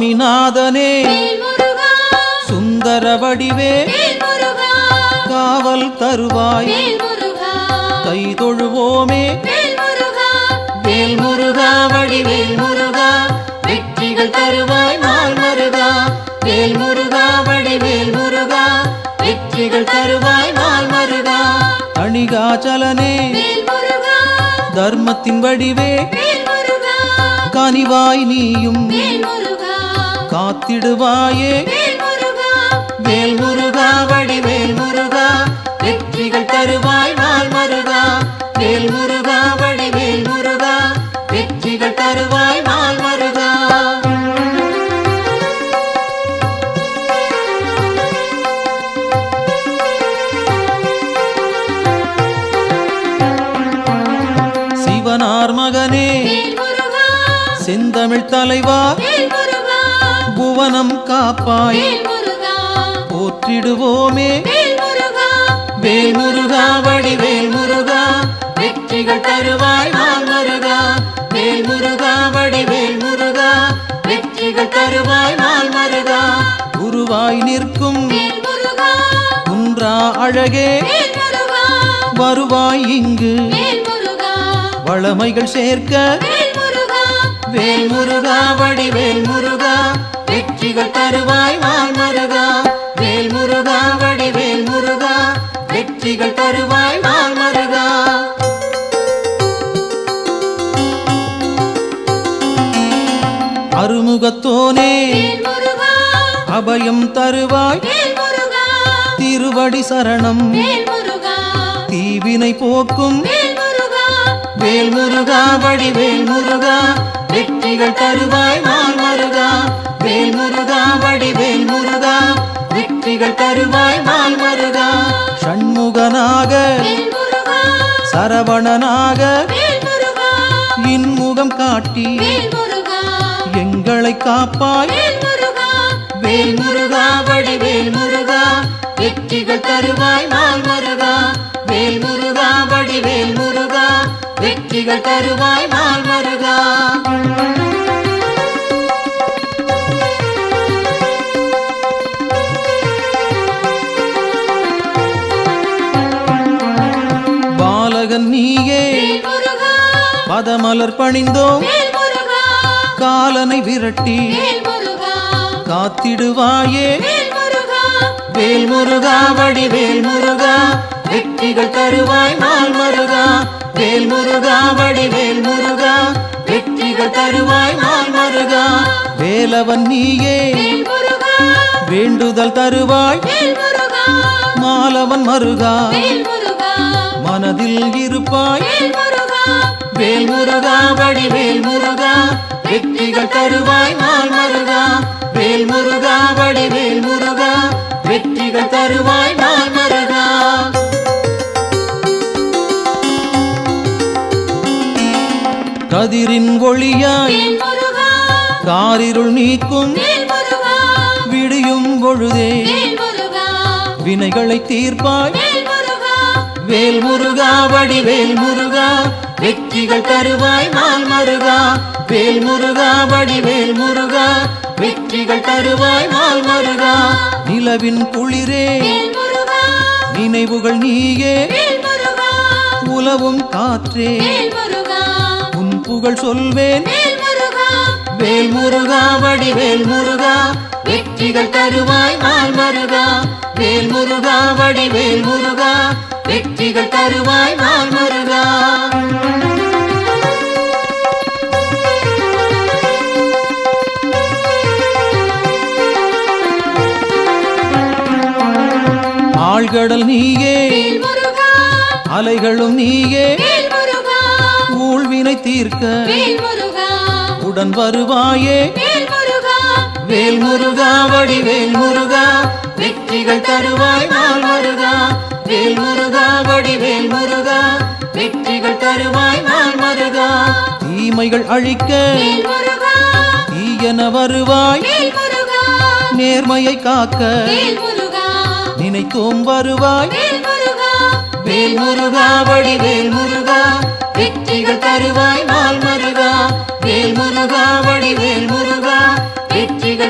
சுவாமிநாதனே சுந்தர வடிவே காவல் தருவாய் கை தொழுவோமே வேல் முருகா வடிவேல் முருகா வெற்றிகள் தருவாய் நாள் மருகா வேல் முருகா வடிவேல் முருகா வெற்றிகள் தருவாய் நாள் மருகா அணிகாச்சலனே தர்மத்தின் வடிவே கனிவாய் நீயும் காத்திடுவாயே வேல் முருகா வடிவேல் முருகா வெற்றிகள் தருவாய் நாள் மருகா வேல் முருகா வடிவேல் முருகா வெற்றிகள் தருவாய் நாள் மருகா சிவனார் மகனே செந்தமிழ் தலைவா புவனம் காப்பாய் போற்றிடுவோமே வேல் முருகா வடிவேல் முருகா வெற்றிகள் தருவாய் நாள் மருகா வேல் முருகா வடிவேல் முருகா வெற்றிகள் தருவாய் நாள் மருகா குருவாய் நிற்கும் குன்றா அழகே வருவாய் இங்கு வளமைகள் சேர்க்க வேல் முருகா வடிவேல் முருகா வெற்றிகள் தருவாய் நாள் மருகா வேல் முருகா வடிவேல் முருகா வெற்றிகள் தருவாய் நாள் மருகா அருமுகத்தோனே அபயம் தருவாய் திருவடி சரணம் தீவினை போக்கும் வேல் முருகா வடிவேல் முருகா வெற்றிகள் தருவாய் நாள் மருகா வேல் முருகா வடிவேல் முருகா வெற்றிகள் தருவாய் நாள் மருகா ஷண்முகனாக சரவணனாக இன்முகம் காட்டி எங்களை காப்பாய் வேல் முருகா வடிவேல் முருகா வெற்றிகள் தருவாய் நாள் மருகா வேல் முருகா வடிவேல் முருகா வெற்றிகள் தருவாய் நாள் மருகா பாலகன் நீயே பதமலர் பணிந்தோம் காலனை விரட்டி காத்திடுவாயே வேல் முருகா வடிவேல் முருகா வெற்றிகள் தருவாய் நாள் மருகா வேல் முருகா வடிவேல் முருகா வெற்றிகள் தருவாய் நாள் மருகா வேலவன் நீயே வேண்டுதல் தருவாய் மாலவன் மருகா மனதில் இருப்பாய் வேல் முருகா வடிவேல் முருகா வெற்றிகள் தருவாய் நாள் மருகா வேல் முருகா வடிவேல் முருகா வெற்றிகள் தருவாய் நாள் மருகா கதிரின் ஒளியாய் காரிருள் நீக்கும் விடியும் பொழுதே வினைகளை தீர்ப்பாய் வேல் முருகா வடிவேல் முருகா வெற்றிகள் தருவாய் நாள் மருகா வேல் முருகா வடிவேல் முருகா வெற்றிகள் தருவாய் நாள் மருகா நிலவின் குளிரே நினைவுகள் நீயே உலவும் காற்றே உன் புகழ் சொல்வேன் வேல் முருகா வடிவேல் முருகா வெற்றிகள் தருவாய் நாள் மருகா வேல் முருகா வடிவேல் முருகா வெற்றிகள் தருவாய் நாள் மருகா ஆழ்கடல் நீயே அலைகளும் நீயே ஊழ்வினை தீர்க்க உடன் வருவாயே வேல் முருகா வடிவேல் முருகா வெற்றிகள் தருவாய் நாள் மருகா வேல் முருகா வடிவேல் முருகா வெற்றிகள் தருவாய் நாள் மருகா தீமைகள் அழிக்க தீயன வருவாய் நேர்மையை காக்க நினைத்தோம் வருவாய் வேல் முருகா வடிவேல் முருகா வெற்றிகள் தருவாய் நாள் மருகா வேல் முருகா வடிவேல் முருகா வெற்றிகள்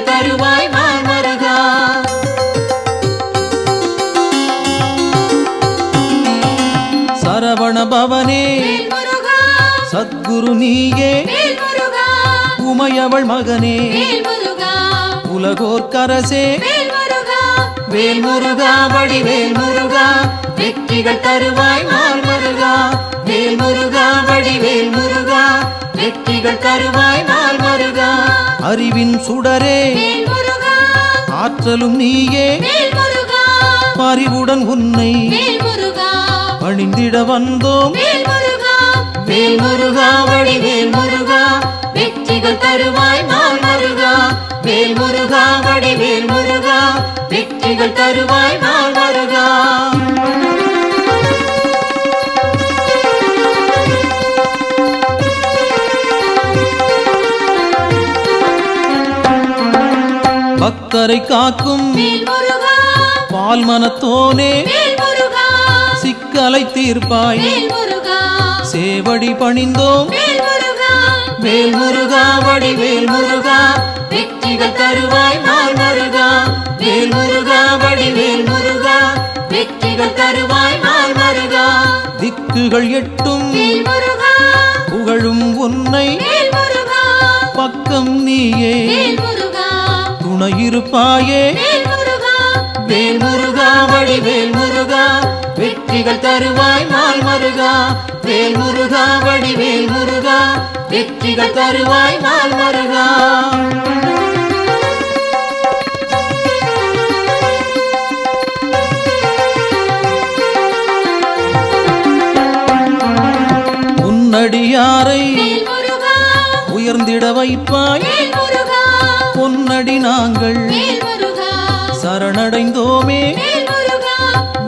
உலகொரு நீயே வேல் முருகா உமையவள் மகனே வேல் முருகா உலகோர்க்கரசே வேல் முருகா வேல் முருகா வடிவேல் முருகா வெற்றிகள் தருவாய் நாள் மருகா வேல் முருகா வடிவேல் முருகா வெற்றிகள் தருவாய் நாள் மருகா அறிவின் சுடரே வேல் முருகா ஆற்றலும் நீயே வேல் முருகா பரிவுடன் உன்னை வேல் முருகா பணிந்திட வந்தோம் வேல் முருகா வேல் முருகா வடிவேல் முருகா வெற்றிகள் தருவாய் நாள் மருகா வேல் முருகா வடிவேல் முருகா வெற்றிகள் தருவாய் நாள் மருகா பக்தரை காக்கும் வேல் முருகா பால் மனத்தோனே வேல் முருகா சிக்கலை தீர்ப்பாய் வேல் முருகா சேவடி பணிந்தோம் வேல் முருகா வேல் முருகா வடிவேல் முருகா வெற்றிகள் தருவாய் நாள் மருகா வேல் முருகா வடிவேல் முருகா வெற்றிகள் தருவாய் நாள் மருகா திக்குகள் எட்டும் வேல் முருகா புகழும் உன்னை வேல் முருகா பக்கம் நீயே வேல் முருகா துணையிருப்பாயே வேல் முருகா வேல் முருகா வடிவேல் முருகா வெற்றிகள் தருவாய் நாள் மருகா வேல் முருகா வடிவேல் முருகா வெற்றிகள் தருவாய் நாள் மருகா உன்னடியாரை வேல் முருகா உயர்ந்திட வைப்பாய் வேல் முருகா பொன்னடி நாங்கள் வேல் முருகா சரணடைந்தோமே வேல் முருகா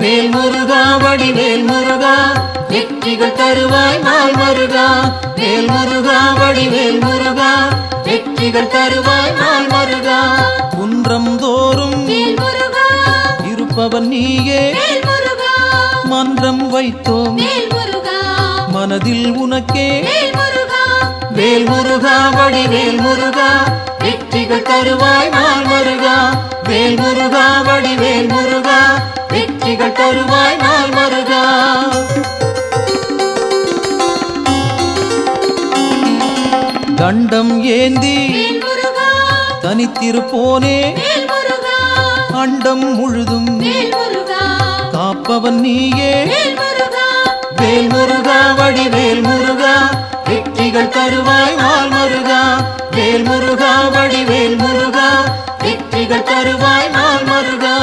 வேல் முருகா வடிவேல் முருகா வெற்றிகள் தருவாய் நாள் மருகா வேல் முருகா வடிவேல் முருகா வெற்றிகள் தருவாய் நாள் மருகா குன்றம் தோறும் வேல் முருகா இருப்பவன் நீயே வேல் முருகா மன்றம் வைத்தோம் வேல் முருகா மனதில் உனக்கே வேல் முருகா வேல் முருகா வடிவேல் முருகா வெற்றிகள் தருவாய் நாள் மருகா வேல் முருகா வடிவேல் முருகா வெற்றிகள் தருவாய் நாள் மருகா தண்டம் ஏந்தி வேல் முருகா தனித்திருப்போனே வேல் முருகா அண்டம் முழுதும் வேல் முருகா காப்பவன் நீயே வேல் முருகா வேல் முருகா வடிவேல் முருகா வெற்றிகள் தருவாய் நாள் மருகா வேல் முருகா வடிவேல் முருகா வெற்றிகள் தருவாய் நாள் மருகா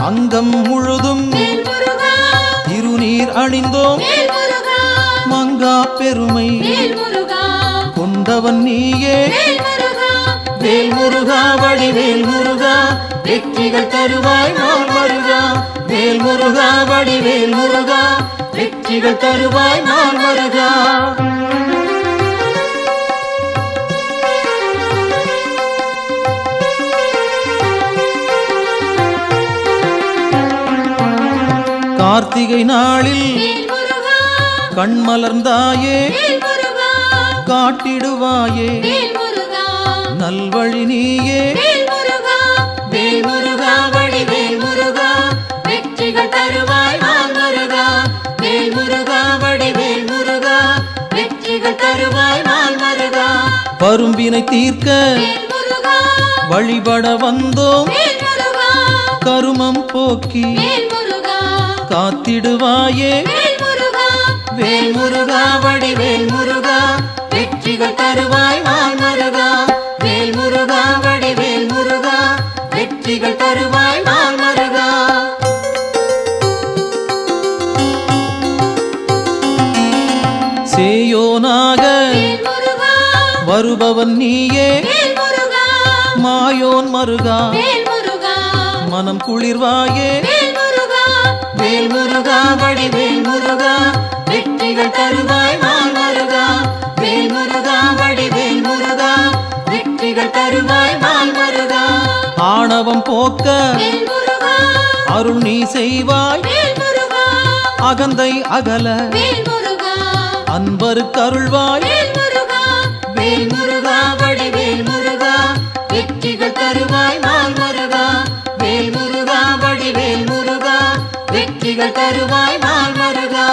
அங்கம் முழுதும் வேல் முருகா திருநீர் அணிந்தோம் வேல் முருகா மங்கா பெருமை வேல் முருகா கொண்டவன் நீயே வேல் முருகா வேல் முருகா வடிவேல் முருகா வெற்றிகள் தருவாய் நாள் மருகா வேல் முருகா வடிவேல் முருகா வெற்றிகள் தருவாய் நாள் மருகா கார்த்திகை நாளில் வேல் முருகா கண்மலர்ந்தாயே வேல் முருகா காட்டிடுவாயே வேல் முருகா நல்வழி நீயே வேல் முருகா வேல் முருகா வடிவேல் முருகா வெற்றிகள் தருவாய் நாள் மருகா வேல் முருகா வடிவேல் முருகா வெற்றிகள் தருவாய் நாள் மருகா பரும்பினை தீர்க்க வேல் முருகா வழிபட வந்தோம் வேல் முருகா கருமம் போக்கி வேல் முருகா காத்திடுவாயே வேல் முருகா வேல் முருகா வடிவேல் முருகா வெற்றிகள் தருவாய் நாள் மருகா வேல் முருகா வடிவேல் முருகா வெற்றிகள் தருவாய் நாள் மருகா சேயோனாக வேல் முருகா வருபவன் நீயே வேல் முருகா மாயோன் மருகா வேல் முருகா மனம் குளிர்வாயே வேல் முருகா வேல் முருகா வடிவேல் முருகா வெற்றிகள் தருவாய் நாள் மருகா வேல் முருகா வடிவேல் முருகா வெற்றிகள் தருவாய் நாள் மருகா ஆணவம் போக்க வேல் முருகா அருள் நீ செய்வாய் வேல் முருகா அகந்தை அகல வேல் முருகா அன்பருக்கு அருள்வாய் வேல் முருகா வேல் முருகா வடிவேல் முருகா வெற்றிகள் தருவாய் நாள் மருகா வேல் முருகா வடிவேல் முருகா வெற்றிகள் தருவாய் நாள் மருகா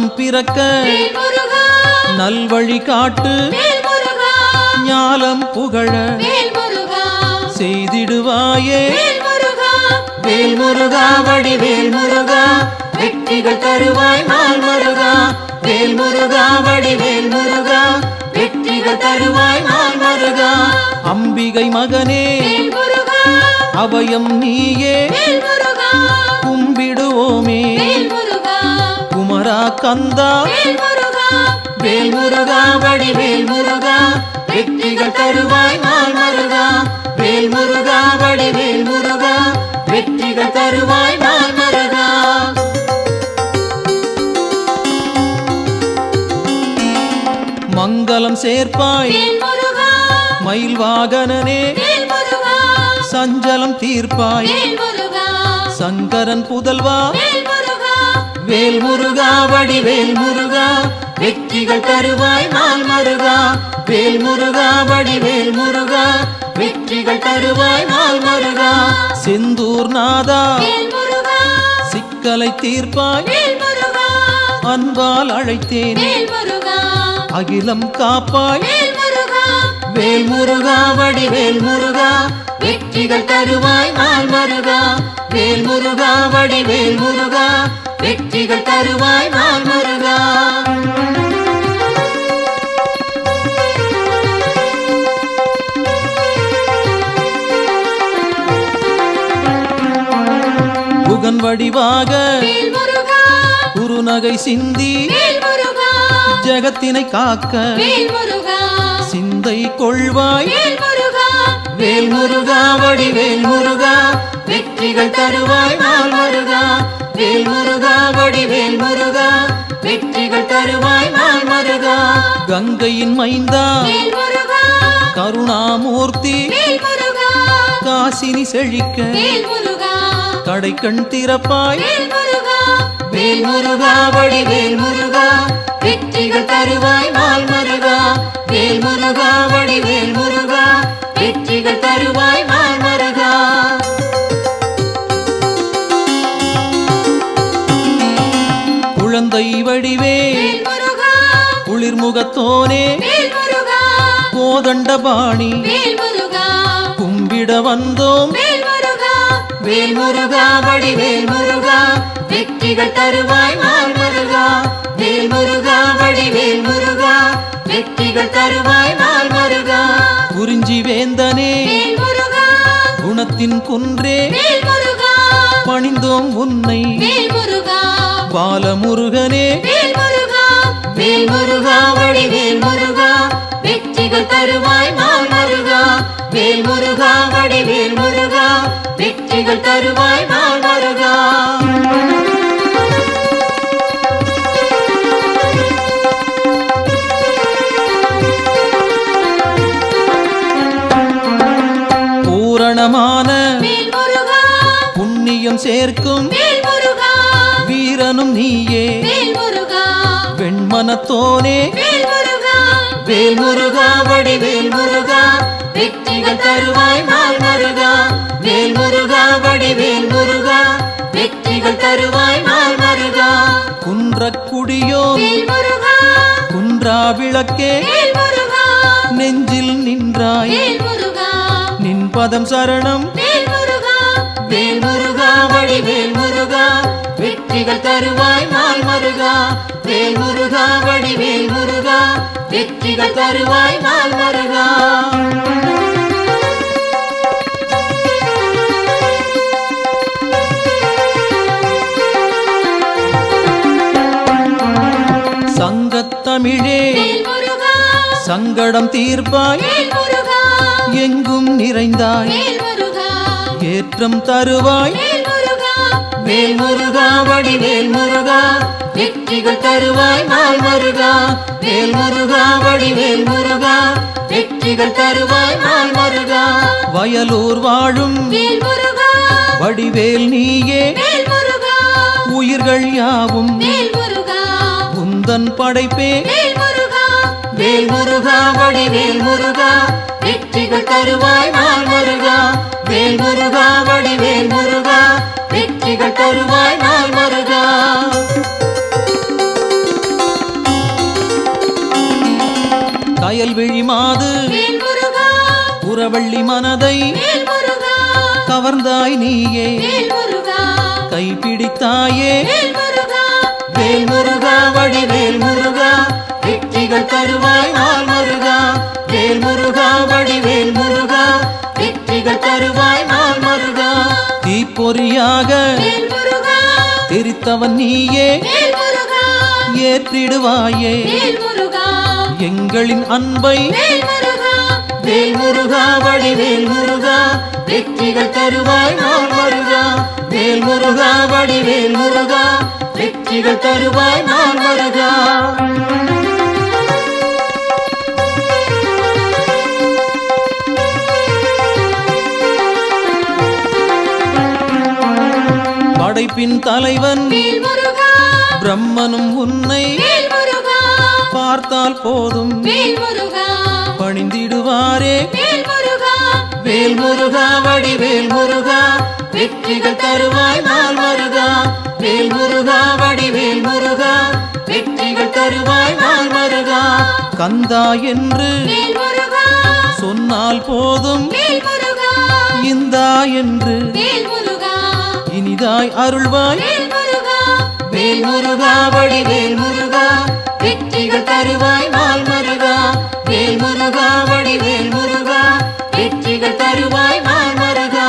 ஞானம் பிறக்க வேல் முருகா நல்வழி காட்டு வேல் முருகா ஞாலம் புகழ வேல் முருகா செய்திடுவாயே வேல் முருகா வேல் முருகா வடிவேல் முருகா வெற்றிகள் தருவாய் நாள் முருகா வேல் முருகா வடிவேல் முருகா வெற்றிகள் தருவாய் நாள் முருகா அம்பிகை மகனே வேல் முருகா அபயம் நீயே வேல் முருகா கும்பிடுவோமே வேல் முருகா குமரா கந்தா வேல் முருகா வேல் முருகா வடிவேல் முருகா வெற்றிகள் தருவாய் நாள் முருகா வேல் முருகா வடிவேல் முருகா வெற்றிகள் தருவாய் நாள் முருகா மங்களம் சேர்ப்பாய் வேல் முருகா மயில் வாகனனே வேல் முருகா சஞ்சலம் தீர்ப்பாய் வேல் முருகா சங்கரன் புதல்வா வேல் முருகா வேல் முருகா வடிவேல் முருகா வெற்றிகள் தருவாய் நாள் முருகா வேல் முருகா வடிவேல் முருகா வெற்றிகள் தருவாய் நாள் முருகா செந்தூர் நாதா வேல் முருகா சிக்கலை தீர்ப்பாய் வேல் முருகா அன்பால் அழைத்தேன் வேல் முருகா அகிலம் காப்பாய் வேல் முருகா வேல் முருகா வடிவேல் முருகா வெற்றிகள் தருவாய் நாள் முருகா வேல் முருகா வடிவேல் முருகா வெற்றிகள் தருவாய் நாள் முருகா புகன் வடிவாக வேல் முருகா குறுநகை சிந்தி வேல் முருகா ஜகத்தினை காக்க வேல் முருகா சிந்தை கொள்வாய் வேல் முருகா வேல் முருகா வடிவேல் முருகா வெற்றிகள் தருவாய் நாள் முருகா வேல் முருகா வடிவேல் முருகா வெற்றிகள் தருவாய் நாள் முருகா கங்கையின் மைந்தா வேல் முருகா கருணாமூர்த்தி வேல் முருகா காசினி செழிக்க வேல் முருகா கடை கண் திறப்பாய் வேல் முருகா வேல் முருகா வடிவேல் முருகா வெற்றிகள் தருவாய் நாள் முருகா வேல் முருகா வடிவேல் முருகா வெற்றிகள் தருவாய் நாள் முருகா குழந்தை வடிவே வேல் முருகா குளிர்முகத்தோனே வேல் முருகா கோதண்டபாணி வேல் முருகா கும்பிட வந்தோம் வேல் முருகா வேல் முருகா வடிவேல் முருகா வெற்றிகள் தருவாய் நாள் முருகா வேல் முருகா வடிவேல் முருகா வெற்றிகள் தருவாய் நாள் முருகா குறிஞ்சி வேந்தனே வேல் முருகா குணத்தின் குன்றே வேல் முருகா பணிந்தோம் உன்னை வேல் முருகா பாலமுருகனே வேல் முருகா வேல் முருகா வடிவேல் முருகா வெற்றிகள் தருவாய் நாள் முருகா வேல் முருகா வடிவேல் முருகா வெற்றிகள் தருவாய் நாள் முருகா பூரணமான வேல் முருகா புண்ணியம் சேர்க்கும் வேல் முருகா வீரனும் நீயே வேல் முருகா வெண்மனத்தோனே வேல் முருகா வேல் முருகா வடிவேல் முருகா வெற்றிகள் தருவாய் நாள் முருகா வேல் முருகா வடிவேல் முருகா வெற்றிகள் தருவாய் நாள் முருகா குன்றக்குடியோ வேல் முருகா குன்றா விளக்கே வேல் முருகா நெஞ்சில் நின்றாய் வேல் முருகா நின் பதம் சரணம் வேல் முருகா வேல் முருகா வடிவேல் முருகா வெற்றிகள் தருவாய் நாள் முருகா வேல் முருகா வடிவேல் முருகா வெற்றிகள் தருவாய் நாள் முருகா சங்கத்தமிழே வேல் முருகா சங்கடம் தீர்ப்பாய் வேல் முருகா எங்கும் நிறைந்தாய் வேல் முருகா ஏற்றம் தருவாய் வேல் முருகா வேல் முருகா வடிவேல் முருகா வெற்றிகள் தருவாய் நாள் முருகா வேல் முருகா வடிவேல் முருகா வெற்றிகள் தருவாய் நாள் முருகா வயலூர் வாழும் வேல் முருகா வடிவேல் நீயே வேல் முருகா உயிர்கள் யாவும் வேல் முருகா உந்தன் படைப்பே வேல் முருகா வேல் முருகா வடிவேல் முருகா வெற்றிகள் தருவாய் நாள் முருகா வேல் முருகா வடிவேல் முருகா வெற்றிகள் தருவாய் நாள் முருகா கல்விழி மாது வேல் முருகா புறவள்ளி மனதை வேல் முருகா கவர்ந்தாய் நீயே வேல் முருகா கைப்பிடித்தாயே வேல் முருகா வேல் முருகா வடிவேல் முருகா வெற்றிகள் தருவாய் நாள் முருகா வேல் முருகா வடிவேல் முருகா வெற்றிகள் தருவாய் நாள் முருகா தீப்பொறியாக வேல் முருகா தெரித்தவன் நீயே வேல் முருகா ஏற்றிடுவாயே வேல் முருகா எங்களின் அன்பை வேல் முருகா வேல் முருகா வடிவேல் முருகா வெற்றிகள் தருவாய் நாள் முருகா வேல் முருகா வடிவேல் முருகா வெற்றிகள் தருவாய் நாள் முருகா படைப்பின் தலைவன் வேல் முருகா பிரம்மனும் உன்னை வேல் முருகா பார்த்தால் போதும் வேல் முருகா பணிந்திடுவாரே வேல் முருகா வேல் முருகா வடிவேல் முருகா வெற்றிகள் தருவாய் நாள் முருகா வேல் முருகா வடிவேல் முருகா வெற்றிகள் தருவாய் நாள் முருகா கந்தா என்று வேல் முருகா சொன்னால் போதும் வேல் முருகா இந்தா என்று வேல் முருகா இனிதாய் அருள்வாய் வேல் முருகா வேல் முருகா வடிவேல் முருகா வெற்றிகள் தருவாய் நாள் முருகா வேல் முருகா வடிவேல் முருகா வெற்றிகள் தருவாய் நாள் முருகா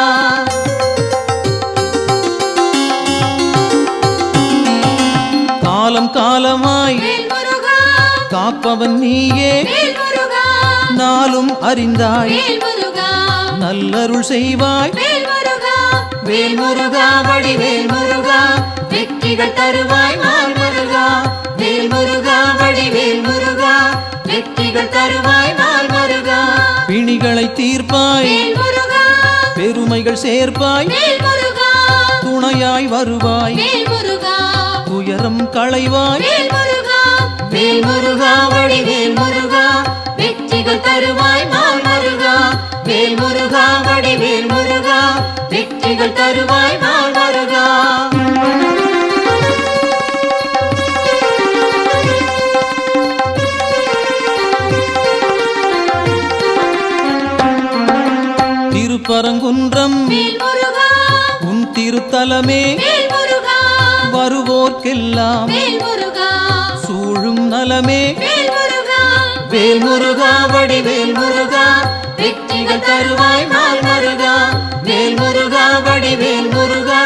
காலம் காலமாய் வேல் முருகா காப்பவன் நீயே வேல் முருகா நாளும் அறிந்தாய் வேல் முருகா நல்லருள் செய்வாய் வேல் முருகா வேல் முருகா வடிவேல் முருகா வெற்றிகள் தருவாய் நாள் முருகா வேல் முருகா வடிவேல் முருகா வெற்றிகள் தருவாய் நாள் முருகா பிணிகளை தீர்ப்பாய் வேல் முருகா பெருமைகள் சேர்ப்பாய் வேல் முருகா துணையாய் வருவாய் வேல் முருகா துயரம் களைவாய் வேல் முருகா வேல் முருகா வடிவேல் முருகா வெற்றிகள் தருவாய் நாள் முருகா வேல் முருகா வடிவேல் முருகா வெற்றிகள் தருவாய் நாள் முருகா திருப்பரங்குன்றம் வேல் முருகா உன் திருத்தலமே வேல் முருகா வருவோர்க்கெல்லாம் வேல் முருகா சூழும் நலமே வேல் முருகா வேல் முருகா வடிவேல் முருகா வெற்றிகள் தருவாய் நாள் முருகா வேல் முருகா வடிவேல் முருகா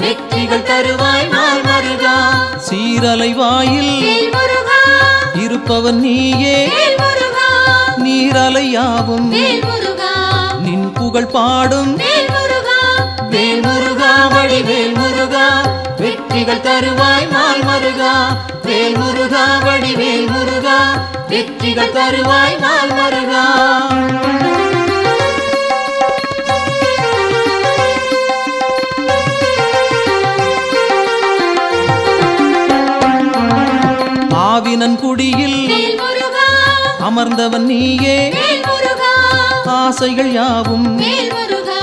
வெற்றிகள் தருவாய் நாள் முருகா சீரலை வாயில் வேல் முருகா இருப்பவன் நீயே வேல் முருகா நீரலையாவும் வேல் முருகா நின் புகழ் பாடும் வேல் முருகா வேல் முருகா வடிவேல் முருகா வெற்றிகள் தருவாய் நாள் முருகா வேல் முருகா வடிவேல் முருகா வெற்றிகள் தருவாய் நாள் முருகா ஆவினன் குடியில் வேல் முருகா அமர்ந்தவன் நீயே வேல் முருகா ஆசைகள் யாவும் வேல் முருகா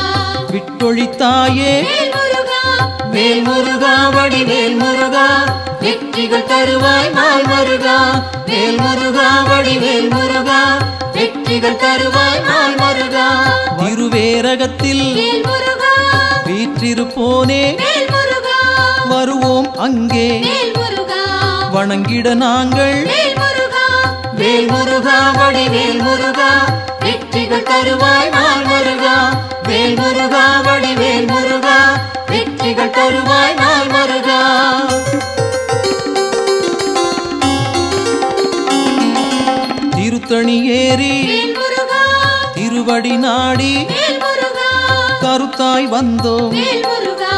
விட்டொழித்தாயே வேல் முருகா வேல் முருகா வடிவேல் முருகா வெற்றிகள் தருவாய் நாள் முருகா வேல் முருகா வடிவேல் முருகா வெற்றிகள் தருவாய் நாள் முருகா திருவேரகத்தில் வேல் முருகா வீற்றிருப்போனே வேல் முருகா வருவோம் அங்கே வேல் முருகா வணங்கிட நாங்கள் வேல் முருகா வேல் முருகா வடிவேல் முருகா வெற்றிகள் தருவாய் நாள் முருகா வேல் முருகா வடிவேல் முருகா வெற்றிகள் தருவாய் நாள் முருகா திருத்தணி ஏறி வேல் முருகா திருவடி நாடி வேல் முருகா கருத்தாய் வந்தோம் வேல் முருகா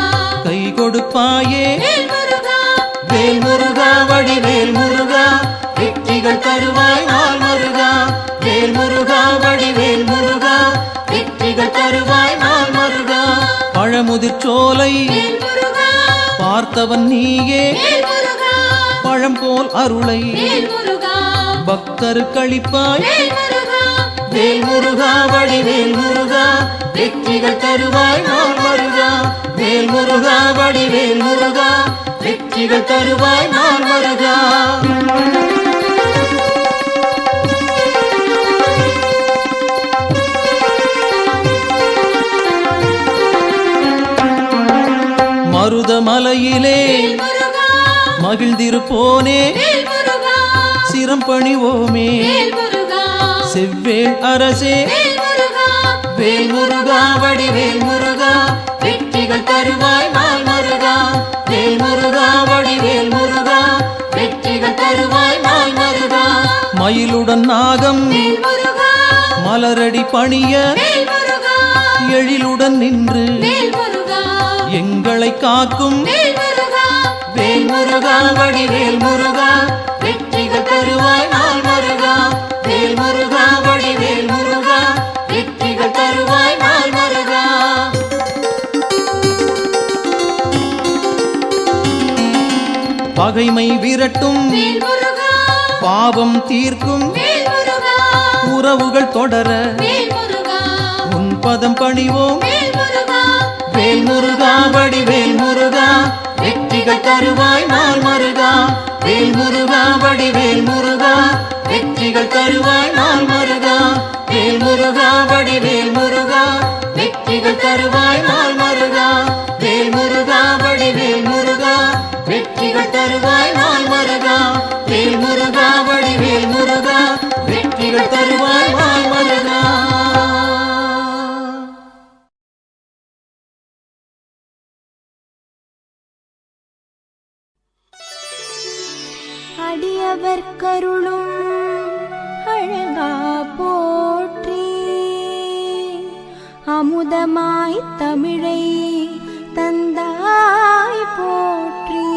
கை கொடுப்பாயே வேல் முருகா வேல் முருகா வடிவேல் முருகா வெற்றிகள் தருவாய் நாள் முருகா வேல் முருகா வடிவேல் முருகா வெற்றிகள் தருவாய் நாள் முருகா பழமுதிர்ச்சோலை வேல் முருகா பார்த்தவன் நீயே வேல் முருகா பழம் போல் அருளை வேல் முருகா பக்தருக்களிப்பாய் வேல் முருகா வேல் முருகா வடிவேல் முருகா வெற்றிகள் தருவாய் நாள் முருகா வேல் முருகா வடிவேல் முருகா வெற்றிகள் தருவாய் நாள் முருகா மருதமலையிலே வேல் முருகா மகிழ்ந்திருப்போனே வேல் முருகா சிரம் பணிவோமே வேல் முருகா செவ்வேள் அரசே வேல் முருகா வேல் முருகா வடிவேல் முருகா வெற்றிகள் தருவாய் நாள் மருகா வேல் முருகா வடிவேல் முருகா வெற்றிகள் தருவாய் நாள் மருகா மயிலுடன் நாகம் வேல் முருகா மலரடி பணிய வேல் முருகா எழிலுடன் நின்று வேல் முருகா எங்களை காக்கும் வேல் முருகா வேல் முருகா வடிவேல் முருகா வெற்றிகள் தருவாய் நாள் மருகா வேல் முருகா வடிவேல் முருகா வெற்றிகள் தருவாய் நாள் மருகா பகைமை விரட்டும் வேல் முருகா பாவம் தீர்க்கும் வேல் முருகா உறவுகள் தொடர வேல் முருகா உன் பதம் பணிவோம் வேல் முருகா வேல் முருகா வடிவேல் முருகா வெற்றிகள் தருவாய் நாள் மருகா வேல் முருகா வடிவேல் முருகா வெற்றிகள் தருவாய் நாள் மருகா வேல் முருகா வடிவேல் முருகா வெற்றிகள் தருவாய் நாள் மருகா வேல் முருகா வடிவேல் முருகா வெற்றிகள் தருவாய் நாள் மருகா வேல் முருகா வடிவேல் முருகா வெற்றிகள் தருவாய் நாள் மருகா அடியவர் கருளும் அழகா போற்றி அமுதமாய் தமிழை தந்தாய் போற்றி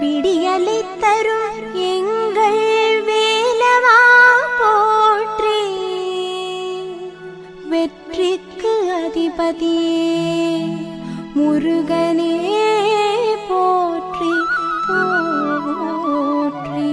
விடியலை தரும் எங்கள் வேலவா போற்றி வெற்றிக்கு அதிபதியே முருகனே போற்றி போற்றி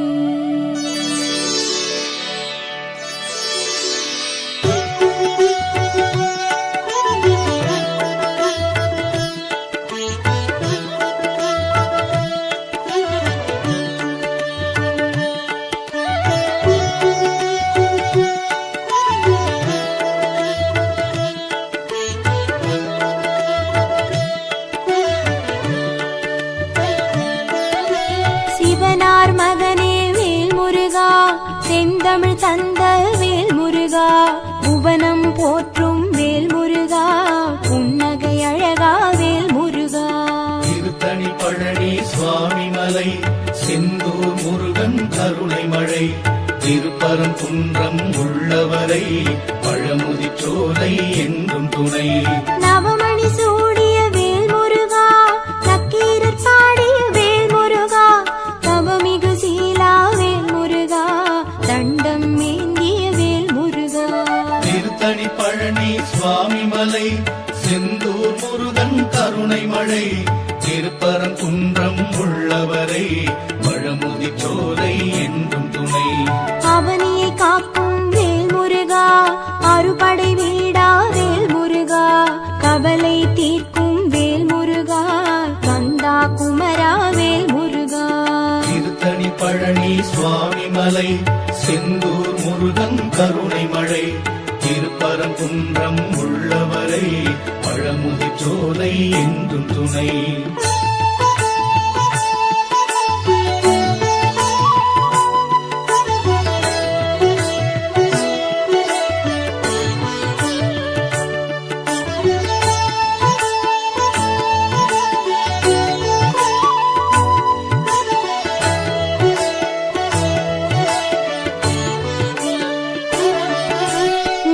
சிவனார் மகனே வேல் முருகா செந்தமிழ் தந்த வேல் முருகா புவனம் போற்றும் வேல் முருகா புன்னகை அழகா வேல் முருகா திருத்தணி பழனி சுவாமி மலை செந்தூர் முருகன் கருணை மழை திருப்பரங்குன்றம் உள்ளவரை பழமுதிர் சோலை என்றும் துணை நவமணி சூடிய வேல் முருகா நக்கீரர் பாடிய வேல் முருகா தவமிகு சீலா வேல் முருகா தண்டம் ஏந்திய வேல் முருகா திருத்தணி பழனி சுவாமி மலை செந்தூர் முருகன் கருணை மழை திருப்பரங்குன்றம் உள்ளவரை பழமுதிர் சோலை என்றும் துணை அவனியை காக்கும் வேல் முருகா அறுபடை வீடா வேல் முருகா கவலை தீர்க்கும் வேல் முருகா கந்தா குமரா வேல் முருகா திருத்தணி பழனி சுவாமி மலை செந்தூர் முருகன் கருணை மழை திருப்பரங்குன்றம் உள்ளவரை பழமுதிர் சோலை என்றும் துணை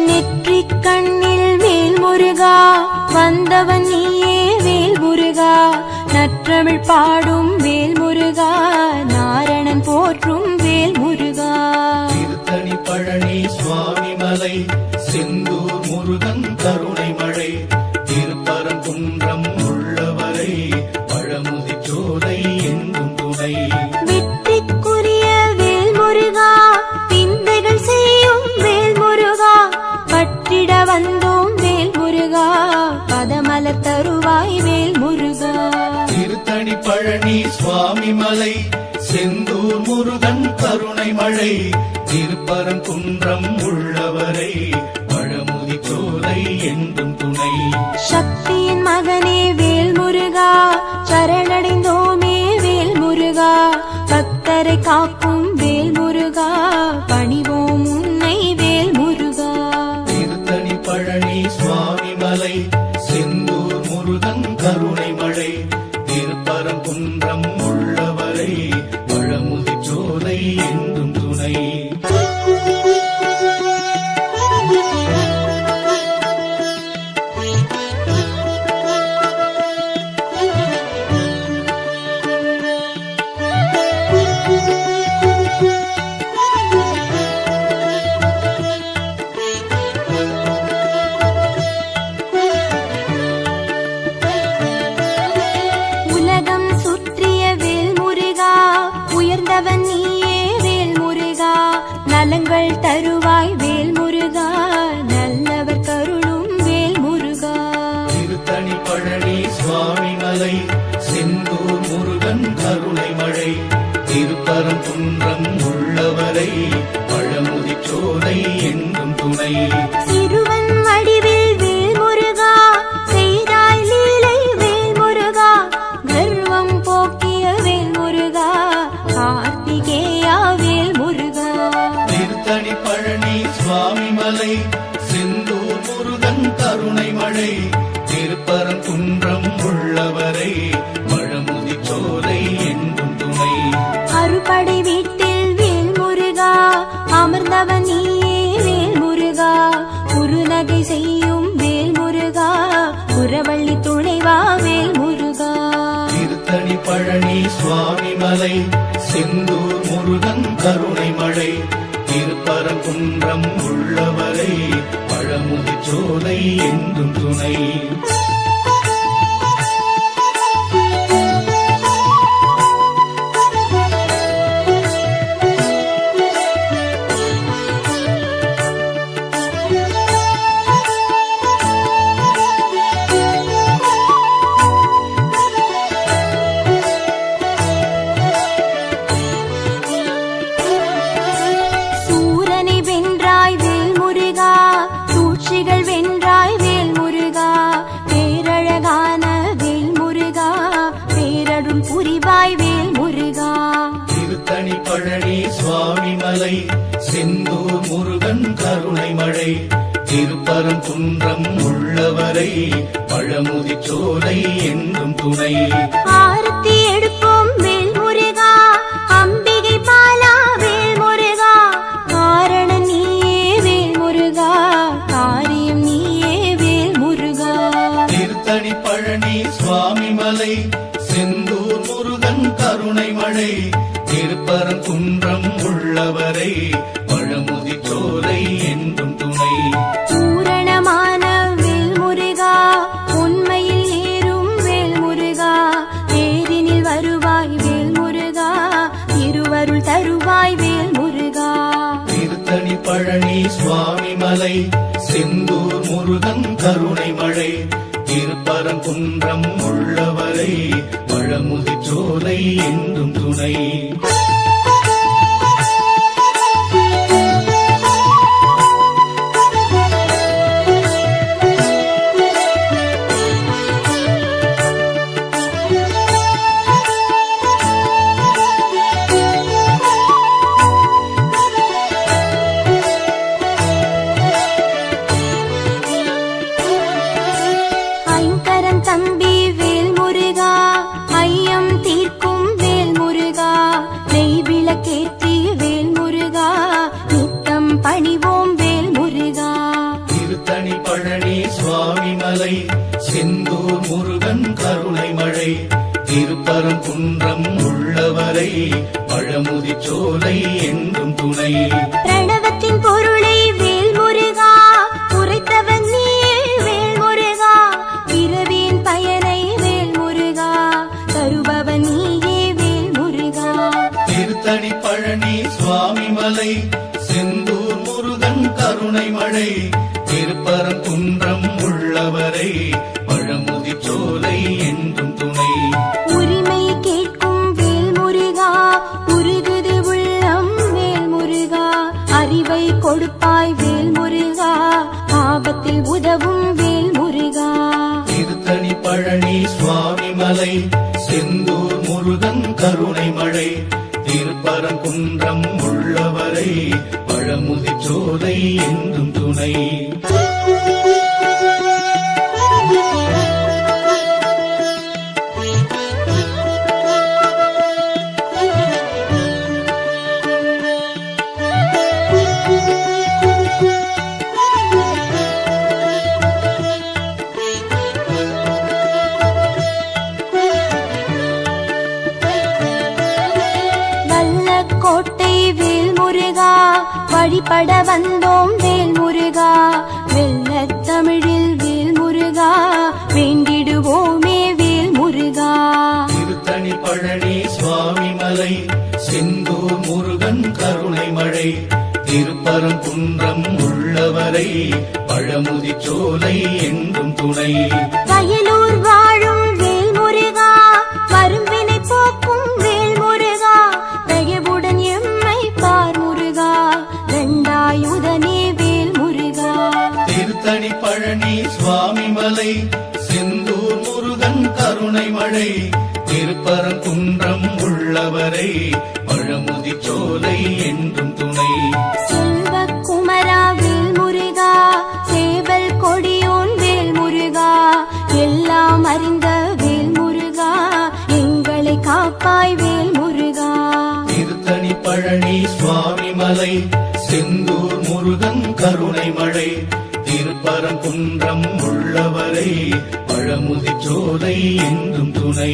நெற்றிக் கண்ணில் வேல் முருகா வந்தவன் நீயே வேல் முருகா நற்றமிழ் பாடும் வேல் முருகா நாரணன் போற்றும் வேல் முருகா திருத்தணி பழனி சுவாமி மலை செந்தூர் முருகன் கருணை மழை திருப்பரங்குன்றம் உள்ளவரை பழமுதிர் சோலை என்றும் துணை வெற்றிக்குரிய வேல் முருகா விந்தைகள் செய்யும் வேல் முருகா பற்றிட வந்தோம் வேல் முருகா பதமலர் தருவாய் வேல் முருகா திருத்தணி பழனி சுவாமி மலை செந்தூர் முருகன் கருணை மழை திருப்பரங்குன்றம் உள்ளவரை பழமுதிர் பழமுதிர்ச்சோலை என்றும் துணை. சக்தியின் மகனே வேல் முருகா, சரணடைந்தோமே வேல் முருகா, பக்தரை காக்கும் வேல் முருகா, பணிவோம் உன்னை வேல் முருகா. திருத்தணி பழனி சுவாமி மலை, செந்தூர் முருகன் கருணை மழை, திருப்பரங்குன்றம் உள்ளவரை பழமுதிர்ச்சோலை என்றும் துணை. உலகம் சுற்றிய வேல் முருகா, உயர்ந்தவன் நீயே வேல் முருகா, நலங்கள் தருவாய் வேல் முருகா, நல்லவர் கருளும் வேல் முருகா. திருத்தணி பழனி சுவாமி மலை, செந்தூர் முருகன் கருணை மழை, திருப்பரங்குன்றம் உள்ளவரை பழமுதிர்ச்சோலை என்றும் துணை. சிறுவன் வடிவில் வேல் முருகா, செய்தாய் லீலை வேல் முருகா, கர்வம் போக்கிய வேல் முருகா, கார்த்திகேயா வேல் முருகா. திருத்தணி பழனி சுவாமி மலை, செந்தூர் முருகன் கருணை மழை, திருப்பரங்குன்றம் உள்ளவரை பழமுதிர்ச்சோலை என்றும் துணை. அறுபடை வீட்டில் வேல் முருகா, அமர்ந்தவன் நீயே வேல் முருகா, குறுநகை செய்யும் வேல் முருகா, குரவள்ளி துணைவா வேல் முருகா. திருத்தணி பழனி சுவாமி மலை, செந்தூர் முருகன் கருணை மழை, திருப்பரங்குன்றம் உள்ளவரை பழமுதிர்ச்சோலை என்றும் துணை. சூரனை வென்றாய் வேல் முருகா, சூழ்ச்சிகள் வென்றாய் வேல் முருகா, பேரழகான வேல் முருகா, பேரருள் புரிவாய் வேல் முருகா. திருத்தணி பழனி சுவாமி மலை, செந்தூர் முருகன் கருணை மழை, திருப்பரங்குன்றம் உள்ளவரை பழமுதிர்ச்சோலை என்றும் துணை. ஆரத்தி எடுப்போம் வேல் முருகா, அம்பிகை பாலா வேல் முருகா, காரணம் நீயே வேல் முருகா, காரியம் நீயே வேல் முருகா. திருத்தணி பழனி சுவாமி மலை, செந்தூர் முருகன் கருணை மழை, திருப்பரங்குன்றம் உள்ளவரை பழமுதிர்ச்சோலை என்றும் துணை. பூரணமான வேல் முருகா, உண்மையில் ஏறும் வேல் முருகா, தேரினில் வருவாய் வேல் முருகா, திருவருள் தருவாய் வேல் முருகா. திருத்தணி பழனி சுவாமி மலை, செந்தூர் முருகன் கருணை மழை, திருப்பரங்குன்றம் உள்ளவரை பழமுதிர்ச்சோலை என்றும் துணை. ஐங்கரன் தம்பி வேல் முருகா, ஐயம் தீர்க்கும் வேல் முருகா, நெய் விளக்கேற்றி வேல் முருகா, நித்தம் பணிவோம் வேல் முருகா. திருத்தணி பழனி சுவாமி மலை, செந்தூர் முருகன் கருணை மழை, திருப்பரங்குன்றம் உள்ளவரை பழமுதிர்ச்சோலை என்றும் துணை. பிரணவத்தின் பொருளை வேல் முருகா, உரைத்தவன் நீயே வேல் முருகா, பிறவியின் பயனை வேல் முருகா, தருபவன் நீயே வேல் முருகா. திருத்தணி பழனி சுவாமி மலை, செந்தூர் முருகன் கருணை மழை, திருப்பரங்குன்றம் உள்ளவரை பழமுதிர்ச்சோலை என்றும் துணை. உரிமை கேட்கும் வேல் முருகா, உருகுது உள்ளம் வேல் முருகா, அறிவை கொடுப்பாய் வேல் முருகா, ஆபத்தில் கருணை மழை திருப்பரங்குன்றம் உள்ளவரை பழமுதிர் சோலை என்றும் துணை. கோட்டை வேல் முருகா வழிபட வந்தோம் வேல் முருகா வெள்ளத் தமிழில் வேல் முருகா வேண்டிடுவோமே வேல் முருகா. திருத்தணி பழனி சுவாமி மலை செந்தூர் முருகன் கருணை மழை திருப்பரங்குன்றம் உள்ளவரை பழமுதிர் சோலை என்றும் துணை. வயலூர் வாழும் வேல் முருகா வரும்பினை போக்கும் வேல் முருகா வெகுவுடன் எம்மை பார் முருகா தண்டாயுதனே வேல் முருகா. திருத்தணி பழனி சுவாமி மலை செந்தூர் முருகன் கருணை மழை திருப்பரங்குன்றம் உள்ளவரை பழமுதிர் சோலை என்றும் துணை. செல்வக்குமரா வேல் முருகா சேவல் கொடியோன் வேல் முருகா எல்லாம் அறிந்த வேல் முருகா எங்களை காப்பாய் வேல் முருகா. திருத்தணி பழனி சுவாமி மலை செந்தூர் முருகன் கருணை மழை திருப்பரங்குன்றம் உள்ளவரை பழமுதிர் சோலை என்றும் துணை.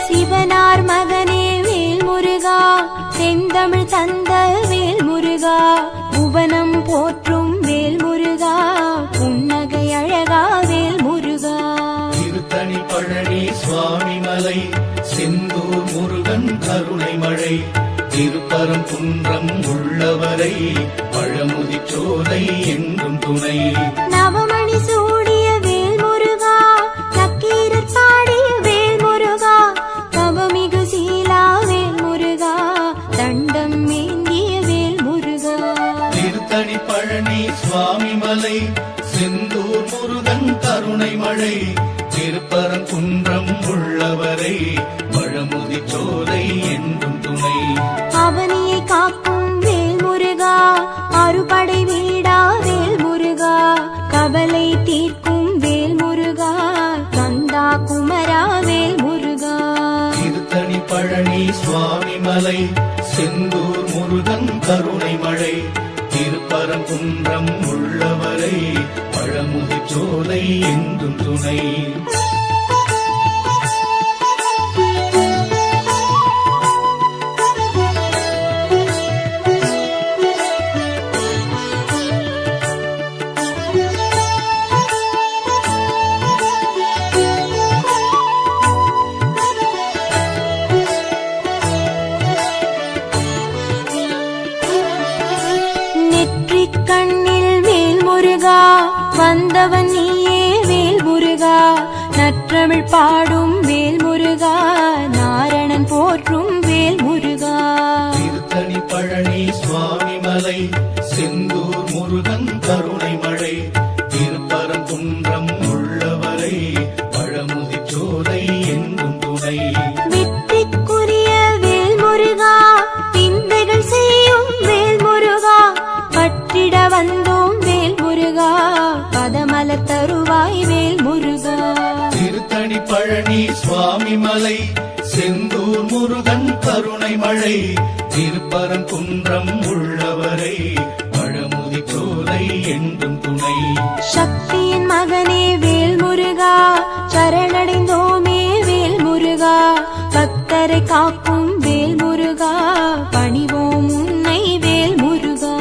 சிவனார் மகனே வேல் முருகா செந்தமிழ் தந்த வேல் முருகா புவனம் போற்றும் வேல் முருகா புன்னகை அழகா வேல் முருகா. திருத்தணி பழனி சுவாமி மலை செந்தூர் முருகன் கருணை மழை திருப்பரங்குன்றம் உள்ளவரை பழமுதிர் சோலை என்றும் துணை. நவமணி சூடிய வேல் முருகா நக்கீரர் பாடிய வேல் முருகா கவமிகு சீலா வேல் முருகா தண்டம் ஏந்திய வேல் முருகா. திருத்தணி பழனி சுவாமி மலை செந்தூர் முருகன் கருணை மழை திருப்பரங்குன்றம் உள்ளவரை பழமுதிர் சோலை என்றும் துணை. அவனியை காக்கும் வேல் முருகா அறுபடை வீடா வேல் முருகா கவலை தீர்க்கும் வேல் முருகா கந்தா குமரா வேல் முருகா. திருத்தணி பழனி சுவாமி மலை செந்தூர் முருகன் கருணை மழை திருப்பரங்குன்றம் உள்ளவரை பழமுதிர் சோலை என்றும் துணை. நெற்றிக் கண்ணில் வேல் முருகா வந்தவன் நீயே வேல் முருகா நற்றமிழ் பாடும் வேல் முருகா நாரணன் போற்றும் வேல் முருகா. திருத்தணி பழனி சுவாமி மலை செந்தூர் முருகன் கருணை மழை திருப்பரங்குன்றம் உள்ளவரை பழமுதிர் சோலை என்றும் துணை. வெற்றிக்குரிய வேல் முருகா விந்தைகள் செய்யும் வேல் முருகா பற்றிட வந்தோம் வேல் முருகா பதமலர் தருவாய் வேல் முருகா. திருத்தணி பழனி சுவாமி மலை செந்தூர் முருகன் கருணை மழை திருப்பரங்குன்றம் உள்ளவரை பழமுதிர் சோலை என்றும் துணை. சக்தியின் மகனே வேல் முருகா சரணடைந்தோமே காக்கும் வேல் முருகா பணிவோம் உன்னை வேல் முருகா.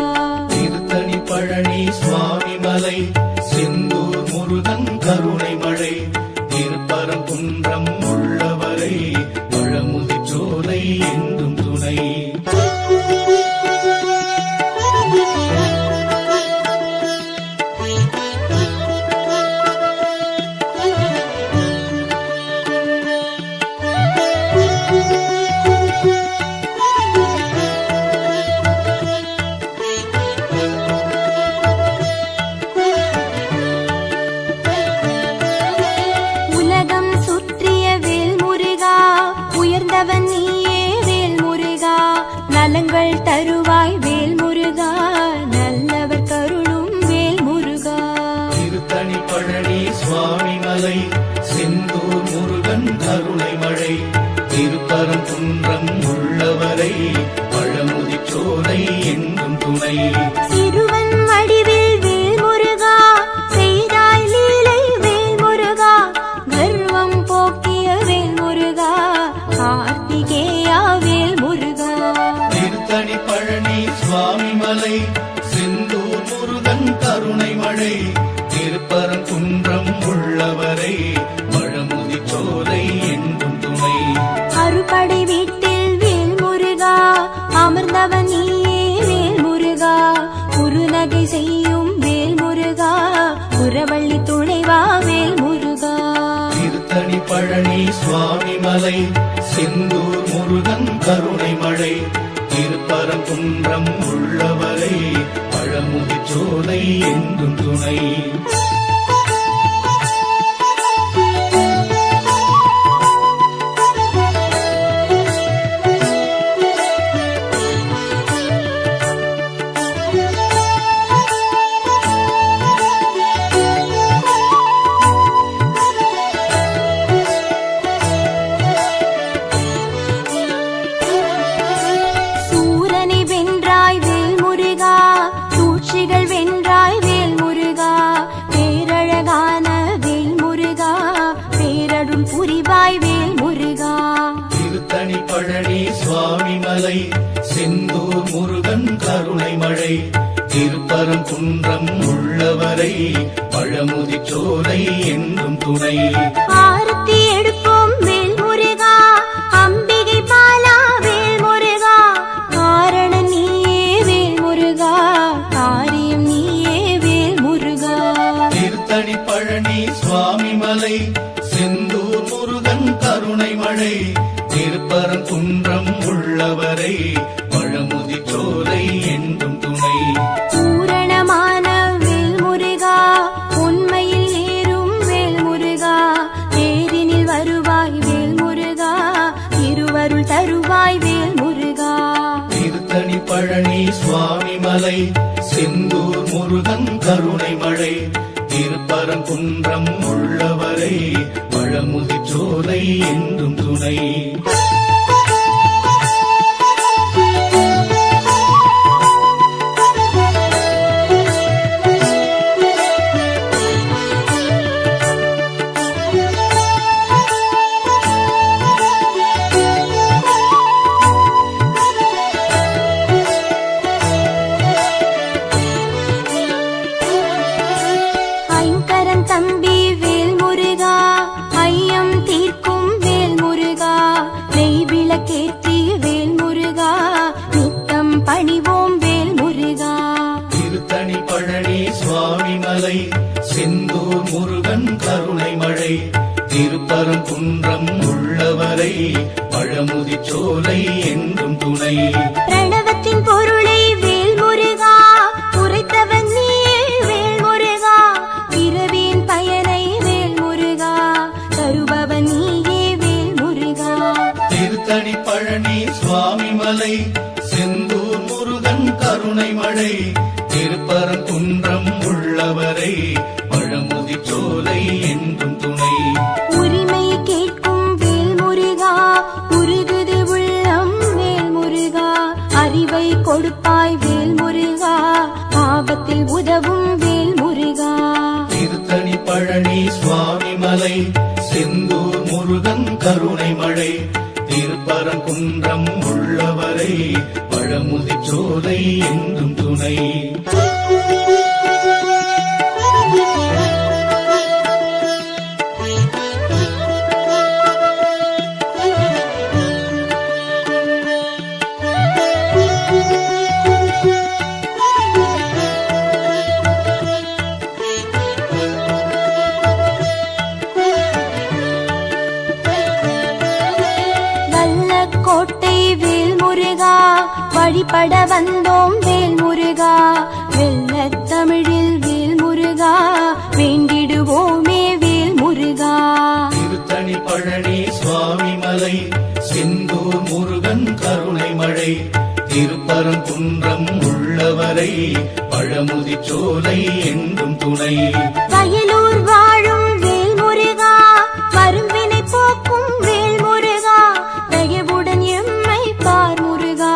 திருத்தணி பழனி சுவாமி மலை செந்தூர் முருகன் கருணை மழை திருப்பரங்குன்றம் உள்ளவரை பழமுதிர்ச்சோலை என்றும் துணை. உலகம் சுற்றிய வேல் முருகா உயர்ந்தவன் நீயே வேல் முருகா. நலங்கள் தருவாய் வேல் முருகா நல்லவர் கருளும் வேல் முருகா. திருத்தணி பழனி சுவாமி மலை செந்தூர் முருகன் கருணை மழை திருப்பரங்குன்றம் உள்ளவரை பழமுதிர்ச்சோலை என்றும் துணை. சிறுவன் வடிவில் வேல் முருகா செய்தாய் லீலை வேல் முருகா. கர்வம் போக்கிய வேல் முருகா கார்த்திகேயா வேல் முருகா. திருத்தணி பழனி சுவாமி மலை செந்தூர் முருகன் கருணை மழை திருப்பரங்குன்றம் உள்ளவரை பழமுதிர்ச்சோலை என்றும் துணை. அறுபடை வீட்டில் வேல் முருகா அமர்ந்தவன் நீயே வேல் முருகா. குறுநகை செய்யும் வேல் முருகா குரவள்ளி துணைவா வேல் முருகா. திருத்தணி பழனி சுவாமி மலை செந்தூர் முருகன் கருணை மழை திருப்பரங்குன்றம் உள்ளவரை பழமுதிர்ச்சோலை என்றும் துணை. சூரனை வென்றாய் வேல் முருகா சூழ்ச்சிகள் வென்றாய் வேல் முருகா. பேரழகான வேல் முருகா பேரருள் புரிவாய் வேல் முருகா. திருத்தணி பழனி சுவாமி மலை செந்தூர் முருகன் கருணை மழை திருப்பரங்குன்றம் உள்ளவரை பழமுதிர்ச்சோலை என்றும் துணை. ஆரத்தி எடுப்போம் வேல் முருகா அம்பிகை பாலா வேல் முருகா. காரணம் நீயே வேல் முருகா காரியம் நீயே வேல் முருகா. திருத்தணி பழனி சுவாமி மலை செந்தூர் முருகன் கருணை மழை திருப்பரங்குன்றம் உள்ளவரை பழமுதிர்ச்சோலை என்றும் துணை. பூரணமான வேல் முருகா உண்மையில் ஏறும் வேல் முருகா. தேரினில் வருவாய் வேல் முருகா திருவருள் தருவாய் வேல் முருகா. திருத்தணி பழனி சுவாமி மலை செந்தூர் முருகன் கருணை மழை திருப்பரங்குன்றம் உள்ளவரை பழமுதிர்ச்சோலை என்றும் துணை. ஐங்கரன் தம்பி வேல் முருகா ஐயம் தீர்க்கும் வேல் முருகா. நெய் விளக்கேற்றி வேல் முருகா நித்தம் பணிவோம் வேல் முருகா. திருத்தணி பழனி சுவாமி மலை செந்தூர் முருகன் கருணை மழை திருப்பரங்குன்றம் உள்ளவரை பழமுதிர்ச்சோலை என்றும் துணை. பிரணவத்தின் பொருளை வேல் முருகா உரைத்தவன் நீயே வேல் முருகா. பிறவியின் பயனை வேல் முருகா தருபவன் நீயே வேல் முருகா. திருத்தணி பழனி சுவாமி மலை செந்தூர் முருகன் கருணை மழை திருப்பரங்குன்றம் உள்ளவரை பழமுதிர்ச்சோலை என்றும் துணை. உரிமை கேட்கும் வேல் முருகா உருகுது உள்ளம் வேல் முருகா. அறிவை கொடுப்பாய் வேல் முருகா ஆபத்தில் உதவும் வேல் முருகா. திருத்தணி பழனி சுவாமி மலை செந்தூர் முருகன் கருணை மழை திருப்பரங்குன்றம் உள்ளவரை பழமுதிர்ச்சோலை என்றும் துணை. கோட்டை வேல் முருகா வழிபட வந்தோம் வேல் முருகா. வெள்ளத் தமிழில் வேல் முருகா வேண்டிடுவோமே வேல் முருகா. திருத்தணி பழனி சுவாமி மலை செந்தூர் முருகன் கருணை மழை திருப்பரங்குன்றம் உள்ளவரை பழமுதிர்ச்சோலை என்றும் துணை. வயலூர் வாழும் வேல் முருகா வரும்பினை போக்கும் வேல் முருகா. தயவுடன் எம்மை பார் முருகா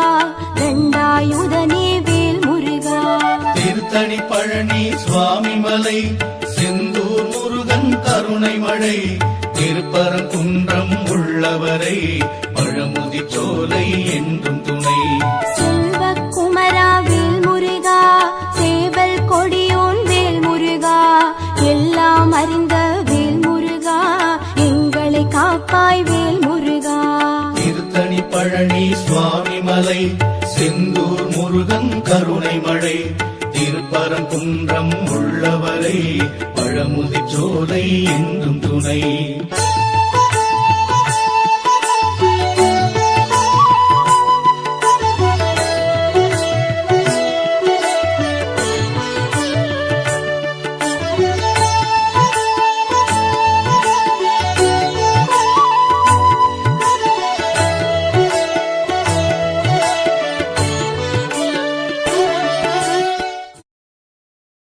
தண்டாயுதனே வேல் முருகா. திருத்தணி பழனி சுவாமி மலை செந்தூர் முருகன் கருணை மழை திருப்பரங்குன்றம் உள்ளவரை பழமுதிர்ச்சோலை என்றும் துணை. செல்வக்குமரா வேல் முருகா சேவல் கொடியோன் வேல் முருகா. எல்லாம் அறிந்த வேல் முருகா எங்களை காப்பாய் வேல் முருகா. திருத்தணி பழனி சுவாமி மலை செந்தூர் முருகன் கருணை மழை திருப்பரங்குன்றம் உள்ளவரை பழமுதிர்ச்சோலை என்றும் துணை.